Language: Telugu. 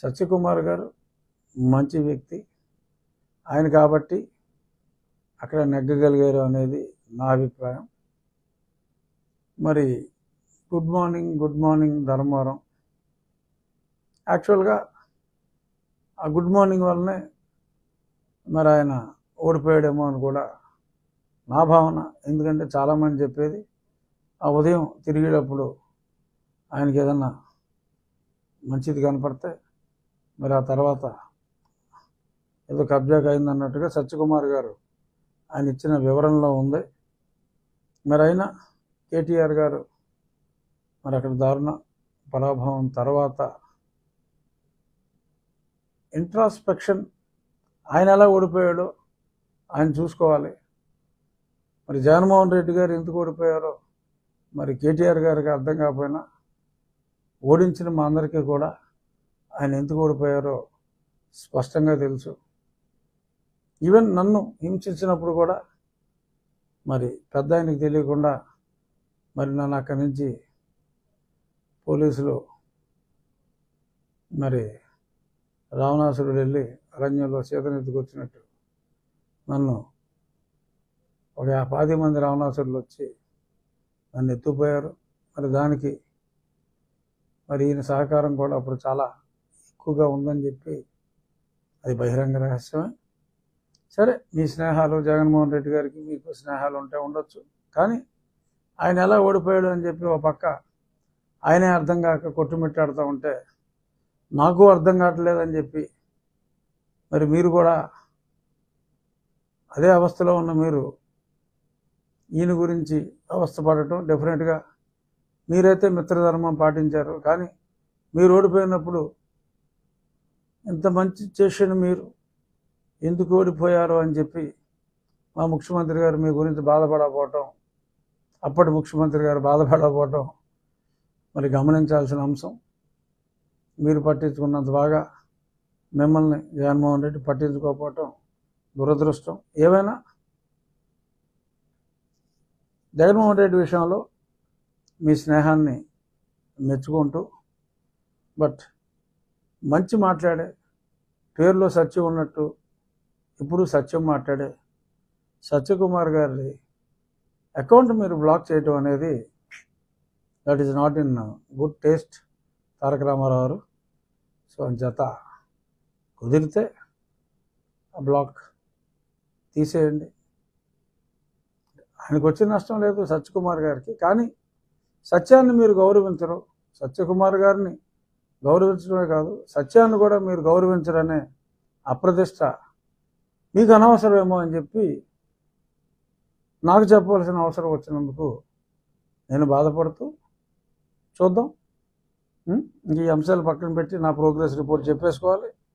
సత్యకుమార్ గారు మంచి వ్యక్తి. ఆయన కాబట్టి అక్కడ నెగ్గగలిగారు అనేది నా అభిప్రాయం. మరి గుడ్ మార్నింగ్ ధర్మవరం. యాక్చువల్గా ఆ గుడ్ మార్నింగ్ వల్లనే మరి ఆయన ఓడిపోయాడేమో అని కూడా నా భావన. ఎందుకంటే చాలామంది చెప్పేది ఆ ఉదయం తిరిగేటప్పుడు ఆయనకి ఏదన్నా మంచిది కనపడితే మరి ఆ తర్వాత ఏదో కబ్జాకు అయిందన్నట్టుగా సత్యకుమార్ గారు ఆయన ఇచ్చిన వివరణలో ఉంది. మరి అయినా కేటీఆర్ గారు మరి అక్కడ దారుణ పరాభవం తర్వాత ఇంట్రాస్పెక్షన్, ఆయన ఎలా ఓడిపోయాడో ఆయన చూసుకోవాలి. మరి జగన్మోహన్ రెడ్డి గారు ఎందుకు ఓడిపోయారో మరి కేటీఆర్ గారికి అర్థం కాకపోయినా ఓడించిన మా అందరికీ కూడా ఆయన ఎందుకు ఓడిపోయారో స్పష్టంగా తెలుసు. ఈవెన్ నన్ను హింసించినప్పుడు కూడా మరి పెద్ద ఆయనకి తెలియకుండా మరి నన్ను అక్కడి నుంచి పోలీసులు మరి రావణాసురుడు వెళ్ళి అరణ్యంలో సీతనెత్తుకొచ్చినట్టు నన్ను ఒక 10 మంది రావణాసురులు వచ్చి నన్ను ఎత్తుపోయారు. మరి దానికి మరి ఈయన సహకారం కూడా అప్పుడు చాలా ఎక్కువగా ఉందని చెప్పి అది బహిరంగ రహస్యమే. సరే, మీ స్నేహాలు జగన్మోహన్ రెడ్డి గారికి మీకు స్నేహాలు ఉంటే ఉండొచ్చు, కానీ ఆయన ఎలా ఓడిపోయాడు అని చెప్పి ఒక పక్క ఆయనే అర్థం కాక కొట్టుమిట్టాడుతూ ఉంటే నాకు అర్థం కావట్లేదని చెప్పి మరి మీరు కూడా అదే అవస్థలో ఉన్న మీరు ఈయన గురించి అవస్థపడటం డెఫినెట్గా మీరైతే మిత్రధర్మం పాటించారు. కానీ మీరు ఓడిపోయినప్పుడు ఇంత మంచి చేసిన మీరు ఎందుకు ఓడిపోయారు అని చెప్పి మా ముఖ్యమంత్రి గారు మీ గురించి బాధపడకపోవటం, అప్పటి ముఖ్యమంత్రి గారు బాధపడకపోవటం మరి గమనించాల్సిన అంశం. మీరు పట్టించుకున్నంత బాగా మిమ్మల్ని జగన్మోహన్ రెడ్డి పట్టించుకోకపోవటం దురదృష్టం. ఏమైనా జగన్మోహన్ రెడ్డి విషయంలో మీ స్నేహాన్ని మెచ్చుకుంటూ, బట్ మంచి మాట్లాడే, పేరులో సత్యం ఉన్నట్టు ఇప్పుడు సత్యం మాట్లాడే సత్యకుమార్ గారి అకౌంట్ మీరు బ్లాక్ చేయటం అనేది that is not in good taste Taraka Rama Rao గారు. సో అంచేత కుదిరితే ఆ బ్లాక్ తీసేయండి. ఆయనకు వచ్చిన నష్టం లేదు సత్యకుమార్ గారికి, కానీ సత్యాన్ని మీరు గౌరవించరు. సత్యకుమార్ గారిని గౌరవించడమే కాదు, సత్యాన్ని కూడా మీరు గౌరవించరనే అప్రతిష్ట మీకు అనవసరమేమో అని చెప్పి నాకు చెప్పవలసిన అవసరం వచ్చినందుకు నేను బాధపడుతూ, చూద్దాం. ఈ అంశాలు పక్కన పెట్టి నా ప్రోగ్రెస్ రిపోర్ట్ చెప్పేసుకోవాలి.